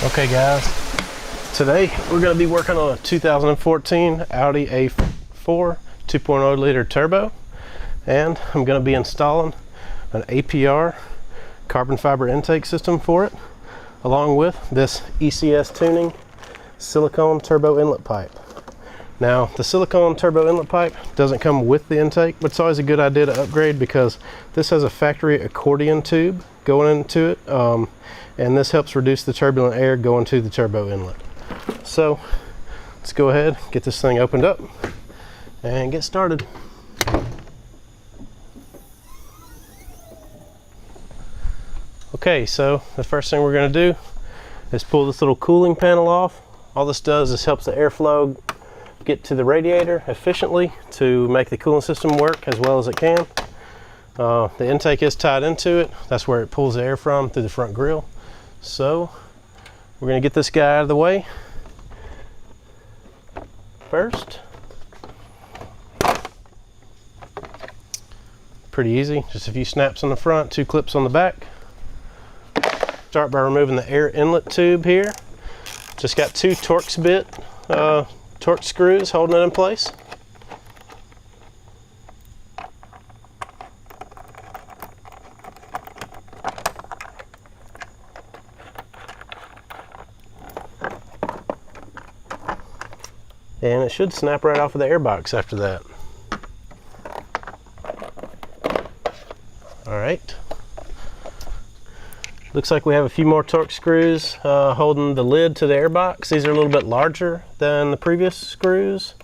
Okay guys, today we're going to be working on a 2014 Audi A4 2.0 liter turbo, and I'm going to be installing an APR carbon fiber intake system for it, along with this ECS Tuning silicone turbo inlet pipe. Now the silicone turbo inlet pipe doesn't come with the intake, but it's always a good idea to upgrade because this has a factory accordion tube going into it, and this helps reduce the turbulent air going to the turbo inlet. So let's go ahead, get this thing opened up and get started. Okay, so the first thing we're going to do is pull this little cooling panel off. All this does is helps the airflow get to the radiator efficiently to make the cooling system work as well as it can. The intake is tied into it. That's where it pulls the air from, through the front grille. So we're going to get this guy out of the way first. Pretty easy, just a few snaps on the front, 2 clips on the back. Start by removing the air inlet tube here. Just got 2 Torx bit Torx screws holding it in place. And it should snap right off of the airbox after that. All right. Looks like we have a few more Torx screws holding the lid to the airbox. These are a little bit larger than the previous screws.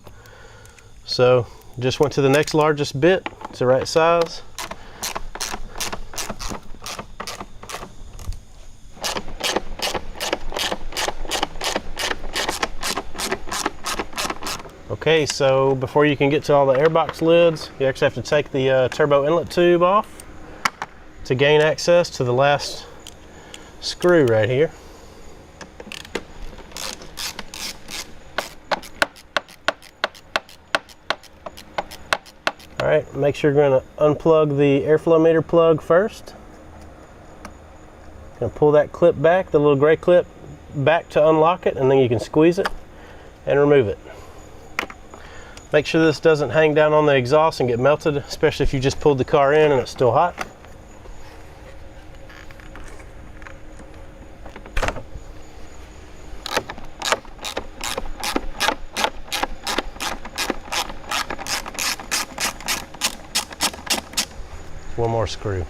So just went to the next largest bit. It's the right size. Okay, so before you can get to all the airbox lids, you actually have to take the turbo inlet tube off to gain access to the last screw right here. All right, make sure you're going to unplug the airflow meter plug first. Going to pull that clip back, the little gray clip back to unlock it, and then you can squeeze it and remove it. Make sure this doesn't hang down on the exhaust and get melted, especially if you just pulled the car in and it's still hot. One more screw.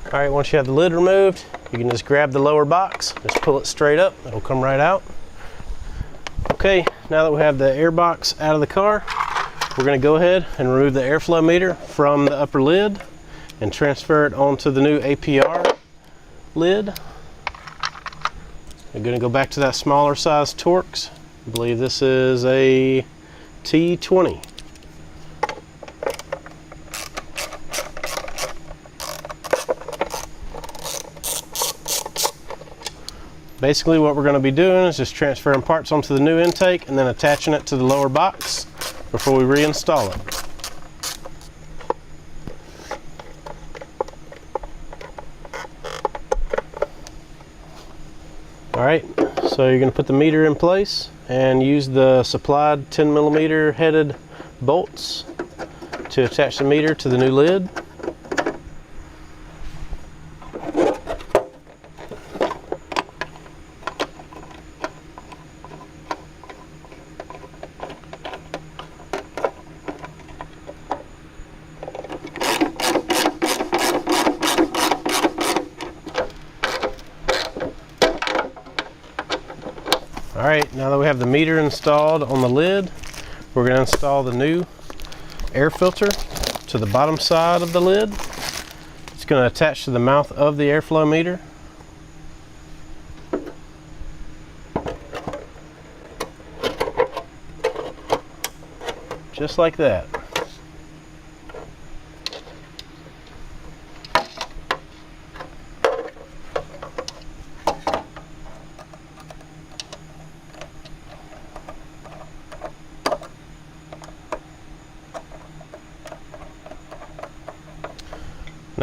All right, once you have the lid removed, you can just grab the lower box, just pull it straight up, it'll come right out. Okay, now that we have the air box out of the car, we're gonna go ahead and remove the airflow meter from the upper lid and transfer it onto the new APR lid. I'm gonna go back to that smaller size Torx. I believe this is a T20. Basically what we're going to be doing is just transferring parts onto the new intake and then attaching it to the lower box before we reinstall it. Alright, so you're going to put the meter in place and use the supplied 10mm headed bolts to attach the meter to the new lid. Alright, now that we have the meter installed on the lid, we're going to install the new air filter to the bottom side of the lid. It's going to attach to the mouth of the airflow meter. Just like that.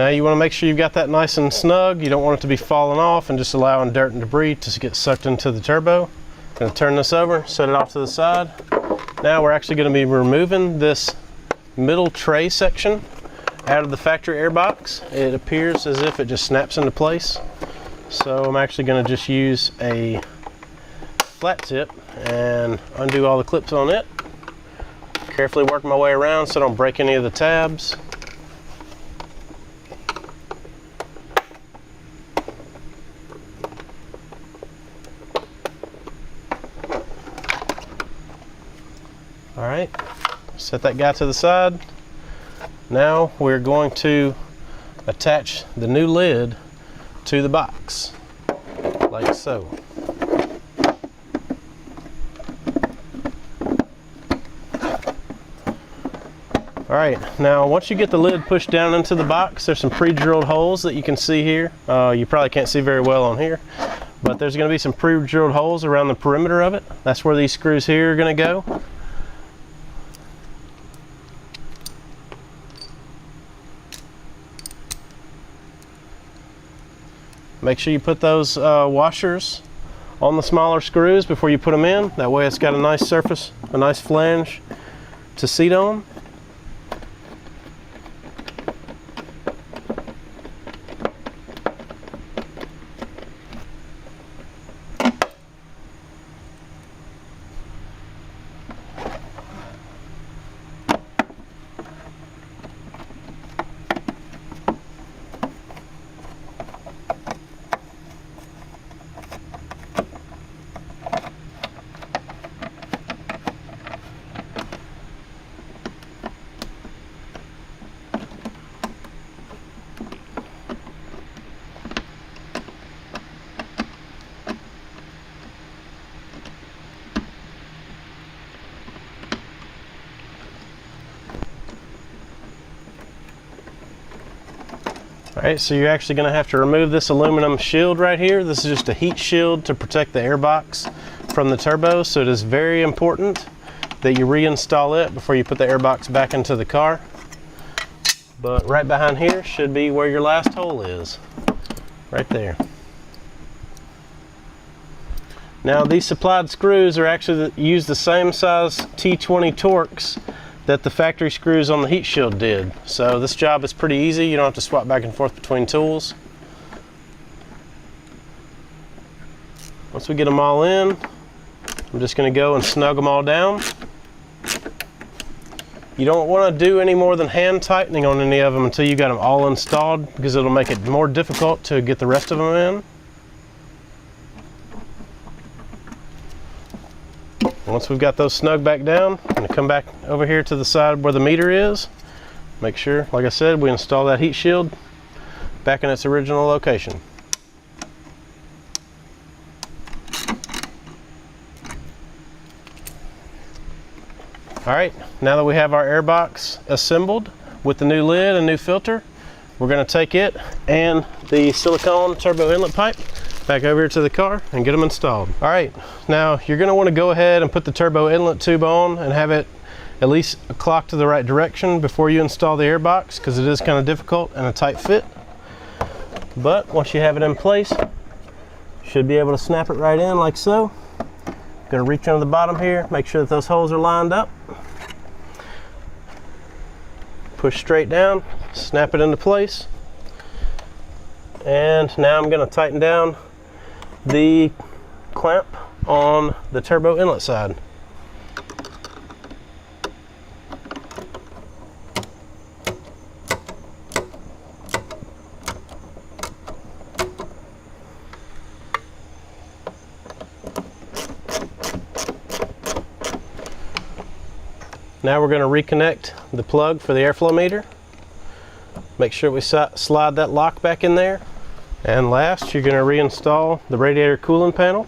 Now you want to make sure you've got that nice and snug. You don't want it to be falling off and just allowing dirt and debris to get sucked into the turbo. Going to turn this over, set it off to the side. Now we're actually going to be removing this middle tray section out of the factory airbox. It appears as if it just snaps into place. So I'm actually going to just use a flat tip and undo all the clips on it. Carefully work my way around so I don't break any of the tabs. All right, set that guy to the side. Now we're going to attach the new lid to the box, like so. All right, now once you get the lid pushed down into the box, there's some pre-drilled holes that you can see here. You probably can't see very well on here, but there's going to be some pre-drilled holes around the perimeter of it. That's where these screws here are going to go. Make sure you put those washers on the smaller screws before you put them in. That way it's got a nice surface, a nice flange to seat on. All right, so you're actually going to have to remove this aluminum shield right here. This is just a heat shield to protect the airbox from the turbo, so it is very important that you reinstall it before you put the airbox back into the car. But right behind here should be where your last hole is, right there. Now these supplied screws are actually use the same size T20 Torx that the factory screws on the heat shield did. So this job is pretty easy. You don't have to swap back and forth between tools. Once we get them all in, I'm just going to go and snug them all down. You don't want to do any more than hand tightening on any of them until you got them all installed, because it'll make it more difficult to get the rest of them in. Once we've got those snug back down, I'm going to come back over here to the side where the meter is. Make sure, like I said, we install that heat shield back in its original location. All right, now that we have our airbox assembled with the new lid and new filter, we're going to take it and the silicone turbo inlet pipe back over here to the car and get them installed. All right, now you're going to want to go ahead and put the turbo inlet tube on and have it at least clocked to the right direction before you install the airbox, because it is kind of difficult and a tight fit. But once you have it in place, you should be able to snap it right in like so. Going to reach under the bottom here, make sure that those holes are lined up. Push straight down, snap it into place. And now I'm going to tighten down the clamp on the turbo inlet side. Now we're going to reconnect the plug for the airflow meter. Make sure we slide that lock back in there. And last, you're going to reinstall the radiator coolant panel.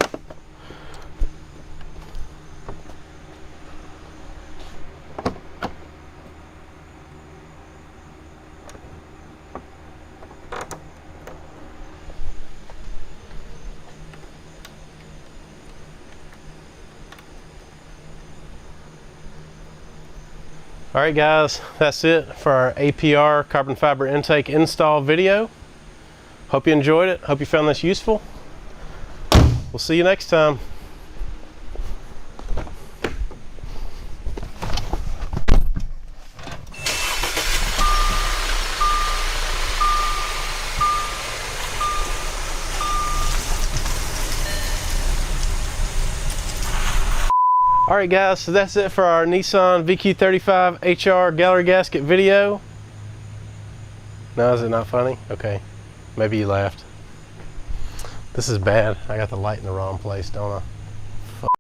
Alright guys, that's it for our APR carbon fiber intake install video. Hope you enjoyed it. Hope you found this useful. We'll see you next time. Alright guys, so that's it for our Nissan VQ35 HR gallery gasket video. No, is it not funny? Okay, maybe you laughed. This is bad. I got the light in the wrong place, don't I?